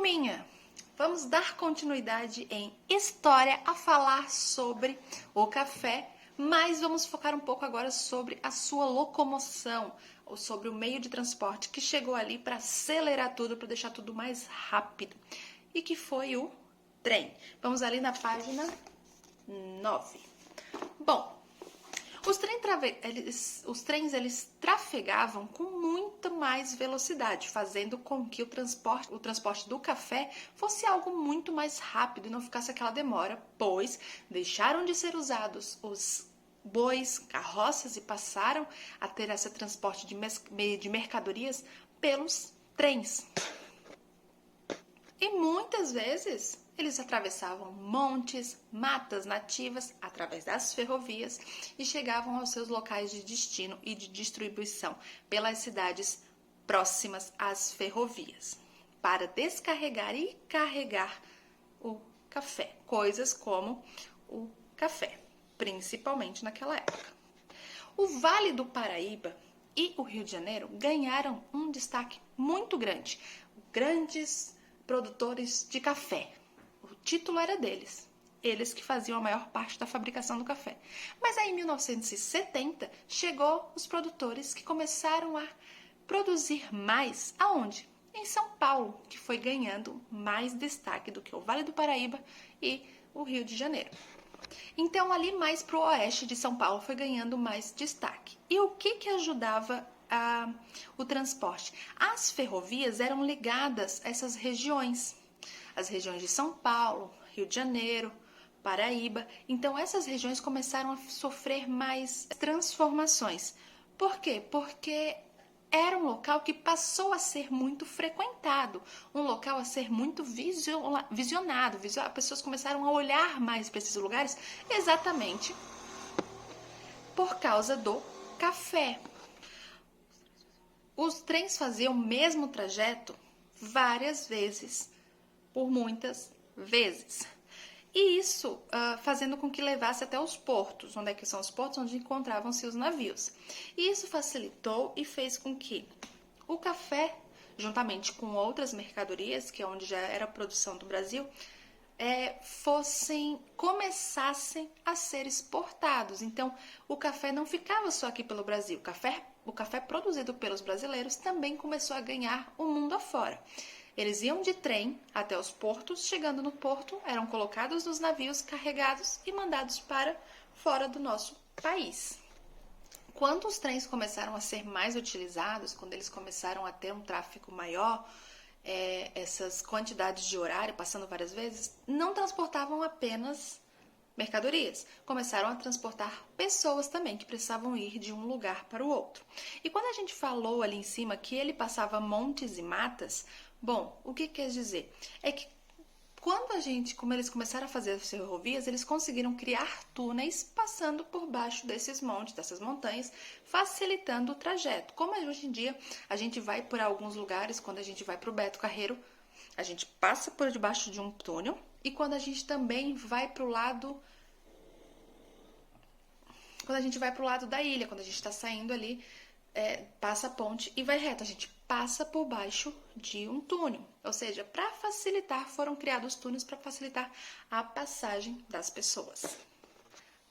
Turminha, vamos dar continuidade em história a falar sobre o café, mas vamos focar um pouco agora sobre a sua locomoção, ou sobre o meio de transporte que chegou ali para acelerar tudo, para deixar tudo mais rápido, e que foi o trem. Vamos ali na página 9. Bom, os trens eles trafegavam com muita mais velocidade, fazendo com que o transporte do café fosse algo muito mais rápido e não ficasse aquela demora, pois deixaram de ser usados os bois, carroças e passaram a ter esse transporte de mercadorias pelos trens. E muitas vezes eles atravessavam montes, matas nativas através das ferrovias e chegavam aos seus locais de destino e de distribuição pelas cidades próximas às ferrovias para descarregar e carregar o café, coisas como o café, principalmente naquela época. O Vale do Paraíba e o Rio de Janeiro ganharam um destaque muito grande. Grandes produtores de café. O título era deles. Eles que faziam a maior parte da fabricação do café. Mas aí em 1970 chegou os produtores que começaram a produzir mais. Aonde? Em São Paulo, que foi ganhando mais destaque do que o Vale do Paraíba e o Rio de Janeiro. Então ali mais para o oeste de São Paulo foi ganhando mais destaque. E o que ajudava o transporte? As ferrovias eram ligadas a essas regiões, as regiões de São Paulo, Rio de Janeiro, Paraíba. Então essas regiões começaram a sofrer mais transformações. Por quê? Porque era um local que passou a ser muito frequentado, um local a ser muito visionado. As pessoas começaram a olhar mais para esses lugares exatamente por causa do café. Os trens faziam o mesmo trajeto várias vezes, por muitas vezes. E isso fazendo com que levasse até os portos. Onde é que são os portos? Onde encontravam-se os navios. E isso facilitou e fez com que o café, juntamente com outras mercadorias, que é onde já era a produção do Brasil, começassem a ser exportados. Então, o café não ficava só aqui pelo Brasil. O café produzido pelos brasileiros também começou a ganhar o mundo afora. Eles iam de trem até os portos, chegando no porto, eram colocados nos navios, carregados e mandados para fora do nosso país. Quando os trens começaram a ser mais utilizados, quando eles começaram a ter um tráfego maior, essas quantidades de horário, passando várias vezes, não transportavam apenas mercadorias, começaram a transportar pessoas também que precisavam ir de um lugar para o outro. E quando a gente falou ali em cima que ele passava montes e matas, bom, o que quer dizer? É que como eles começaram a fazer as ferrovias, eles conseguiram criar túneis passando por baixo desses montes, dessas montanhas, facilitando o trajeto. Como hoje em dia a gente vai por alguns lugares, quando a gente vai para o Beto Carreiro, a gente passa por debaixo de um túnel, e quando a gente também vai para o lado da ilha, quando a gente está saindo ali, passa a ponte e vai reto, a gente passa por baixo de um túnel. Ou seja, para facilitar, foram criados túneis para facilitar a passagem das pessoas.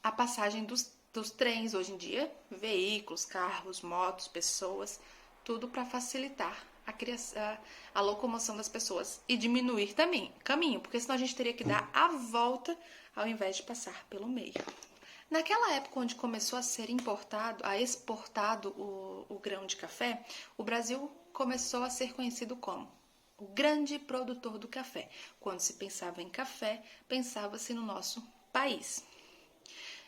A passagem dos trens hoje em dia, veículos, carros, motos, pessoas, tudo para facilitar a locomoção das pessoas e diminuir também caminho, porque senão a gente teria que dar a volta ao invés de passar pelo meio. Naquela época onde começou a ser exportado o grão de café, o Brasil começou a ser conhecido como o grande produtor do café. Quando se pensava em café, pensava-se no nosso país.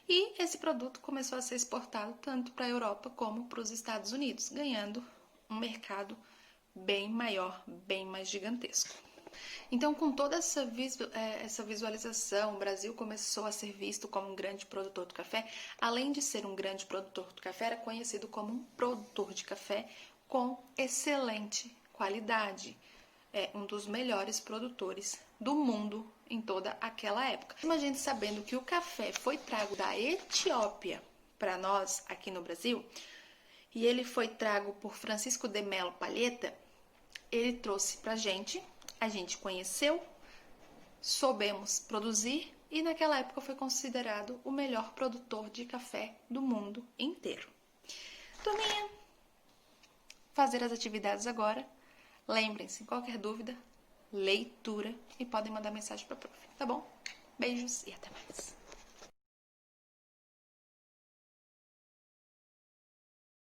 E esse produto começou a ser exportado tanto para a Europa como para os Estados Unidos, ganhando um mercado bem maior, bem mais gigantesco. Então, com toda essa visualização, o Brasil começou a ser visto como um grande produtor do café. Além de ser um grande produtor do café, era conhecido como um produtor de café com excelente qualidade. Um dos melhores produtores do mundo em toda aquela época. Imagine sabendo que o café foi trago da Etiópia para nós aqui no Brasil, e ele foi trago por Francisco de Melo Palheta. Ele trouxe pra gente a gente conheceu, soubemos produzir e naquela época foi considerado o melhor produtor de café do mundo inteiro. Turminha, fazer as atividades agora. Lembrem-se, qualquer dúvida, leitura e podem mandar mensagem para a prof, tá bom? Beijos e até mais.